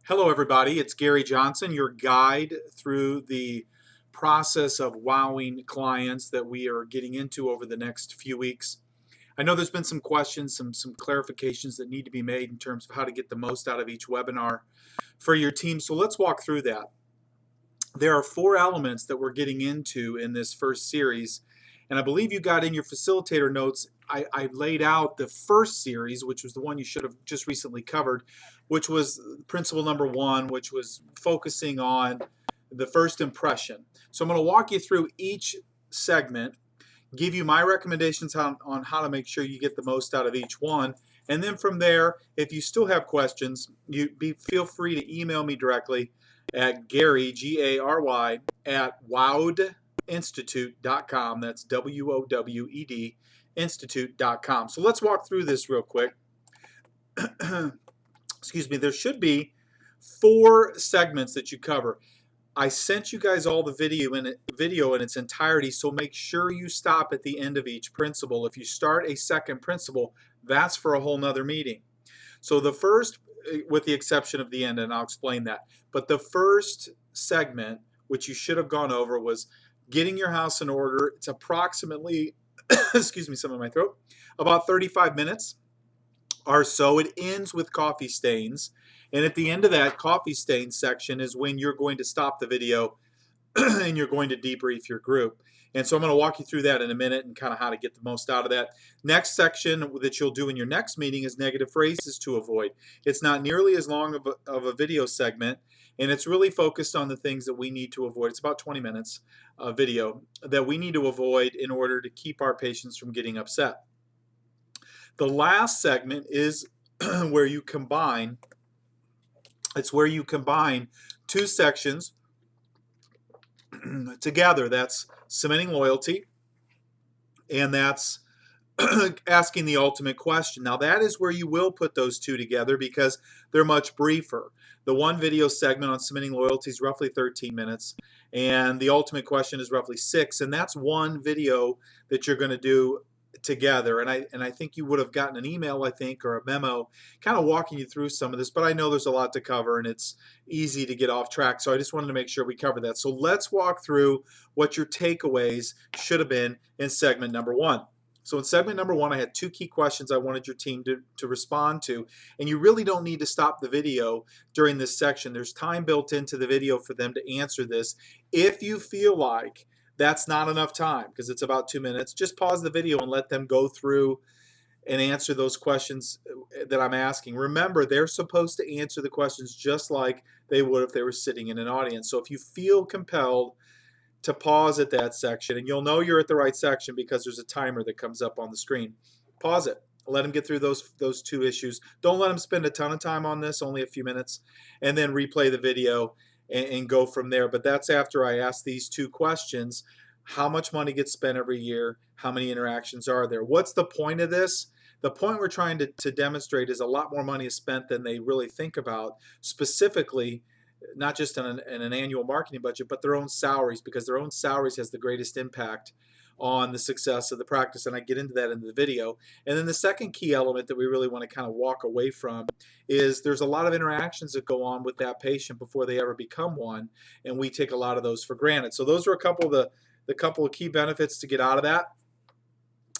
Hello, everybody. It's Gary Johnson, your guide through the process of wowing clients that we are getting into over the next few weeks. I know there's been some questions, some clarifications that need to be made in terms of how to get the most out of each webinar for your team. So let's walk through that. There are 4 elements that we're getting into in this first series, and I believe you got in your facilitator notes. I laid out the first series, which was the one you should have just recently covered, which was principle number 1, which was focusing on the first impression. So I'm going to walk you through each segment, give you my recommendations on how to make sure you get the most out of each one, and then from there, if you still have questions, feel free to email me directly at Gary, G-A-R-Y, at wowedinstitute.com. That's W-O-W-E-D, institute.com. So let's walk through this real quick. Excuse me. There should be 4 segments that you cover. I sent you guys all the video in its entirety, so make sure you stop at the end of each principle. If you start a second principle, that's for a whole nother meeting. So the first, with the exception of the end, and I'll explain that, but the first segment, which you should have gone over, was getting your house in order. It's approximately, excuse me, some in my throat, about 35 minutes or so. It ends with coffee stains. And at the end of that coffee stain section is when you're going to stop the video and you're going to debrief your group. And so I'm going to walk you through that in a minute and kind of how to get the most out of that. Next section that you'll do in your next meeting is negative phrases to avoid. It's not nearly as long of a video segment, and it's really focused on the things that we need to avoid. It's about 20 minutes of video that we need to avoid in order to keep our patients from getting upset. The last segment is where you combine. It's where you combine 2 sections together. That's cementing loyalty, and that's asking the ultimate question. Now that is where you will put those 2 together because they're much briefer. The one video segment on cementing loyalty is roughly 13 minutes, and the ultimate question is roughly 6, and that's one video that you're going to do together. And I think you would have gotten an email, I think, or a memo kind of walking you through some of this, but I know there's a lot to cover and it's easy to get off track, so I just wanted to make sure we cover that. So let's walk through what your takeaways should have been in segment number 1. So in segment number 1, I had 2 key questions I wanted your team to respond to, and you really don't need to stop the video during this section. There's time built into the video for them to answer this. If you feel like that's not enough time, because it's about 2 minutes, just pause the video and let them go through and answer those questions that I'm asking. Remember, they're supposed to answer the questions just like they would if they were sitting in an audience. So if you feel compelled to pause at that section, and you'll know you're at the right section because there's a timer that comes up on the screen, pause it. Let them get through those 2 issues. Don't let them spend a ton of time on this, only a few minutes, and then replay the video and go from there. But that's after I ask these 2 questions. How much money gets spent every year? How many interactions are there? What's the point of this? The point we're trying to demonstrate is a lot more money is spent than they really think about, specifically not just in an annual marketing budget, but their own salaries, because their own salaries has the greatest impact on the success of the practice, and I get into that in the video. And then the second key element that we really want to kind of walk away from is there's a lot of interactions that go on with that patient before they ever become one, and we take a lot of those for granted. So those are a couple of the couple of key benefits to get out of that.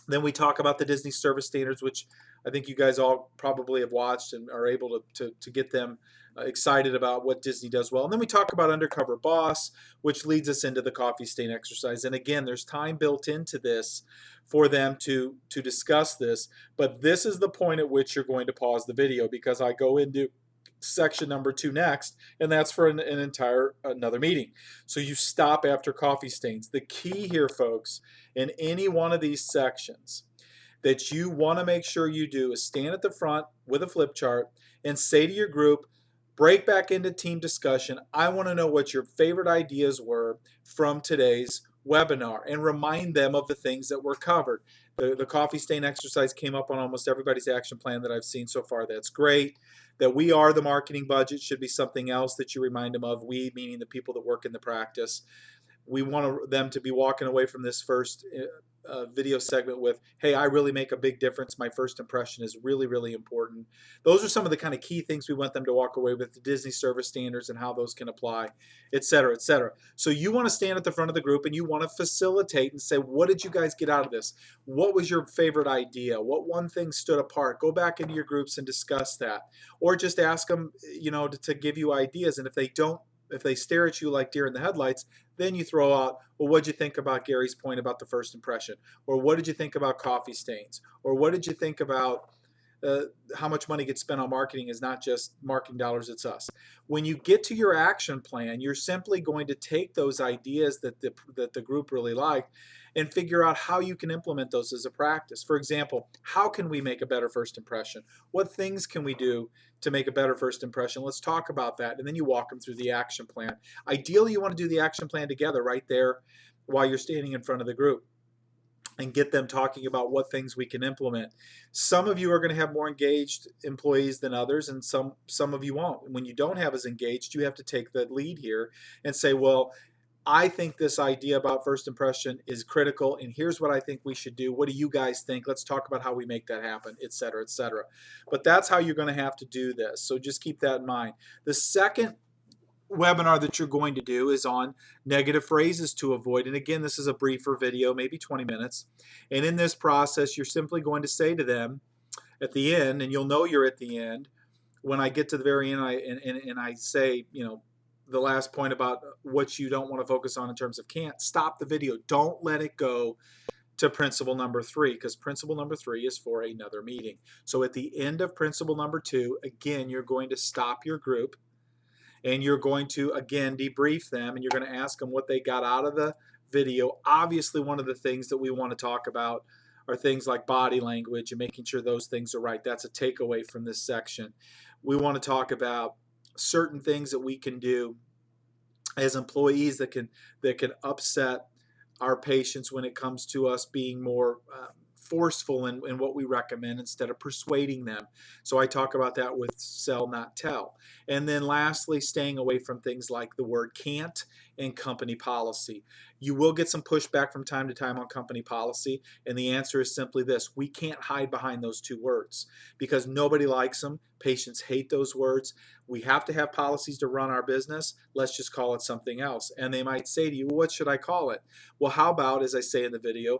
Then we talk about the Disney service standards, which I think you guys all probably have watched and are able to get them excited about what Disney does well. And then we talk about Undercover Boss, which leads us into the coffee stain exercise. And again, there's time built into this for them to discuss this, but this is the point at which you're going to pause the video, because I go into section number 2 next, and that's for another meeting. So you stop after coffee stains. The key here, folks, in any one of these sections that you want to make sure you do is stand at the front with a flip chart and say to your group, break back into team discussion. I want to know what your favorite ideas were from today's webinar, and remind them of the things that were covered. The coffee stain exercise came up on almost everybody's action plan that I've seen so far. That's great. That we are the marketing budget should be something else that you remind them of. We, meaning the people that work in the practice. We want them to be walking away from this first video segment with, hey, I really make a big difference. My first impression is really, really important. Those are some of the kind of key things we want them to walk away with, the Disney service standards and how those can apply, et cetera, et cetera. So you want to stand at the front of the group and you want to facilitate and say, what did you guys get out of this? What was your favorite idea? What one thing stood apart? Go back into your groups and discuss that. Or just ask them, to give you ideas. And if they stare at you like deer in the headlights, then you throw out, well, what did you think about Gary's point about the first impression? Or what did you think about coffee stains? Or what did you think about how much money gets spent on marketing is not just marketing dollars, it's us. When you get to your action plan, you're simply going to take those ideas that the group really liked and figure out how you can implement those as a practice. For example, how can we make a better first impression? What things can we do to make a better first impression? Let's talk about that. And then you walk them through the action plan. Ideally, you want to do the action plan together right there while you're standing in front of the group, and get them talking about what things we can implement. Some of you are going to have more engaged employees than others, and some of you won't. When you don't have as engaged, you have to take the lead here and say, well, I think this idea about first impression is critical, and here's what I think we should do. What do you guys think? Let's talk about how we make that happen, et cetera, et cetera. But that's how you're going to have to do this. So just keep that in mind. The second webinar that you're going to do is on negative phrases to avoid. And again, this is a briefer video, maybe 20 minutes. And in this process, you're simply going to say to them at the end, and you'll know you're at the end, when I get to the very end and I say, the last point about what you don't want to focus on in terms of can't, stop the video. Don't let it go to principle number 3, because principle number 3 is for another meeting. So at the end of principle number 2, again, you're going to stop your group, and you're going to, again, debrief them, and you're going to ask them what they got out of the video. Obviously, one of the things that we want to talk about are things like body language and making sure those things are right. That's a takeaway from this section. We want to talk about certain things that we can do as employees that can upset our patients when it comes to us being more forceful in what we recommend instead of persuading them. So I talk about that with sell, not tell. And then lastly, staying away from things like the word can't and company policy. You will get some pushback from time to time on company policy, and the answer is simply this: we can't hide behind those 2 words because nobody likes them. Patients hate those words. We have to have policies to run our business. Let's just call it something else. And they might say to you, well, what should I call it? Well, how about, as I say in the video,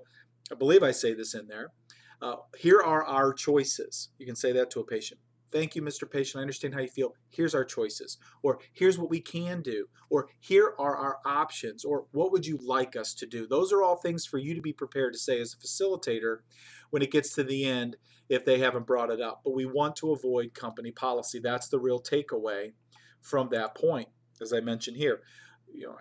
I believe I say this in there, here are our choices. You can say that to a patient. Thank you, Mr. Patient. I understand how you feel. Here's our choices. Or here's what we can do. Or here are our options. Or what would you like us to do? Those are all things for you to be prepared to say as a facilitator when it gets to the end if they haven't brought it up. But we want to avoid company policy. That's the real takeaway from that point, as I mentioned here.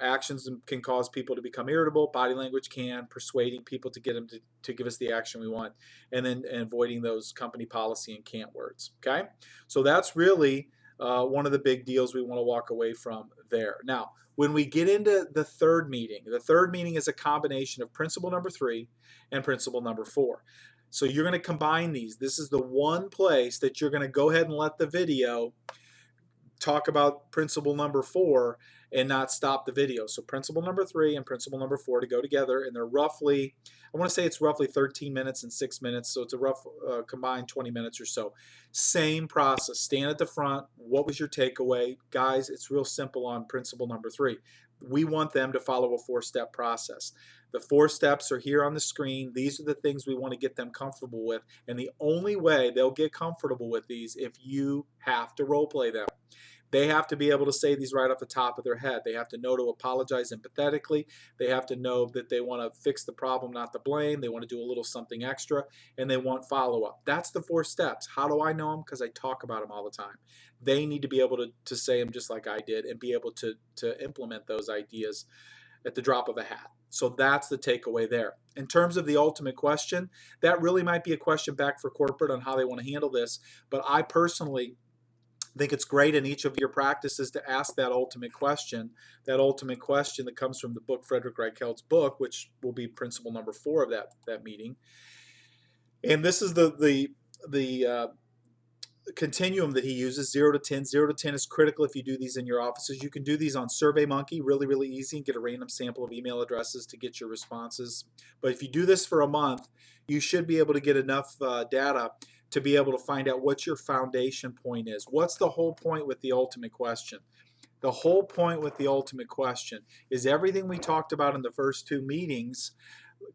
Actions can cause people to become irritable. Body language can, persuading people to get them to give us the action we want, and then avoiding those company policy and can't words. Okay, so that's really one of the big deals we want to walk away from there. Now, when we get into the third meeting is a combination of principle number 3 and principle number 4. So you're going to combine these. This is the one place that you're going to go ahead and let the video talk about principle number 4 and not stop the video. So principle number 3 and principle number 4 to go together, and they're roughly, I want to say it's roughly 13 minutes and 6 minutes, so it's a rough combined 20 minutes or so. Same process. Stand at the front. What was your takeaway? Guys, it's real simple on principle number 3. We want them to follow a 4-step process. The 4 steps are here on the screen. These are the things we want to get them comfortable with, and the only way they'll get comfortable with these if you have to role play them. They have to be able to say these right off the top of their head. They have to know to apologize empathetically. They have to know that they want to fix the problem, not the blame. They want to do a little something extra, and they want follow-up. That's the 4 steps. How do I know them? Because I talk about them all the time. They need to be able to say them just like I did and be able to implement those ideas at the drop of a hat. So that's the takeaway there. In terms of the ultimate question, that really might be a question back for corporate on how they want to handle this, but I personally think it's great in each of your practices to ask that ultimate question that comes from the book, Frederick Reichelt's book, which will be principle number 4 of that meeting. And this is the continuum that he uses, 0 to 10. 0 to 10 is critical if you do these in your offices. You can do these on SurveyMonkey, really, really easy, and get a random sample of email addresses to get your responses. But if you do this for a month, you should be able to get enough data to be able to find out what your foundation point is. What's the whole point with the ultimate question? The whole point with the ultimate question is everything we talked about in the first 2 meetings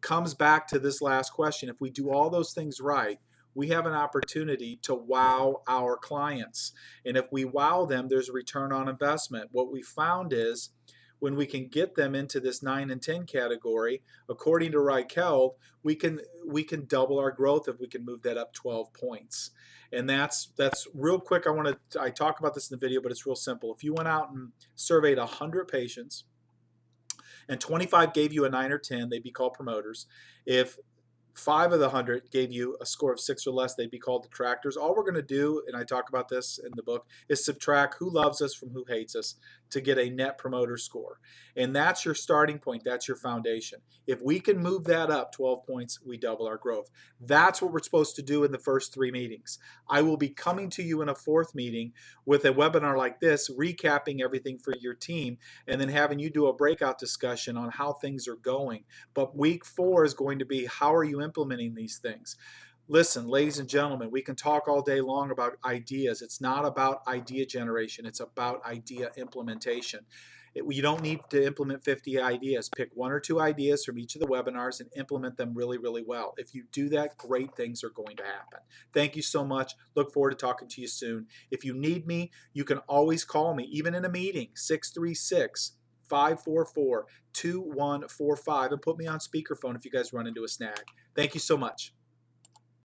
comes back to this last question. If we do all those things right, we have an opportunity to wow our clients. And if we wow them, there's a return on investment. What we found is when we can get them into this 9 and 10 category, according to Reicheld, we can double our growth if we can move that up 12 points. And that's real quick. I talk about this in the video, but it's real simple. If you went out and surveyed 100 patients and 25 gave you a 9 or 10, they'd be called promoters. If 5 of the 100 gave you a score of 6 or less, they'd be called detractors. All we're going to do, and I talk about this in the book, is subtract who loves us from who hates us to get a net promoter score. And that's your starting point. That's your foundation. If we can move that up 12 points, we double our growth. That's what we're supposed to do in the first 3 meetings. I will be coming to you in a 4th meeting with a webinar like this, recapping everything for your team, and then having you do a breakout discussion on how things are going. But week 4 is going to be, how are you implementing these things? Listen, ladies and gentlemen, we can talk all day long about ideas. It's not about idea generation. It's about idea implementation. You don't need to implement 50 ideas. Pick 1 or 2 ideas from each of the webinars and implement them really, really well. If you do that, great things are going to happen. Thank you so much. Look forward to talking to you soon. If you need me, you can always call me, even in a meeting, 636-544-2145, and put me on speakerphone if you guys run into a snag. Thank you so much.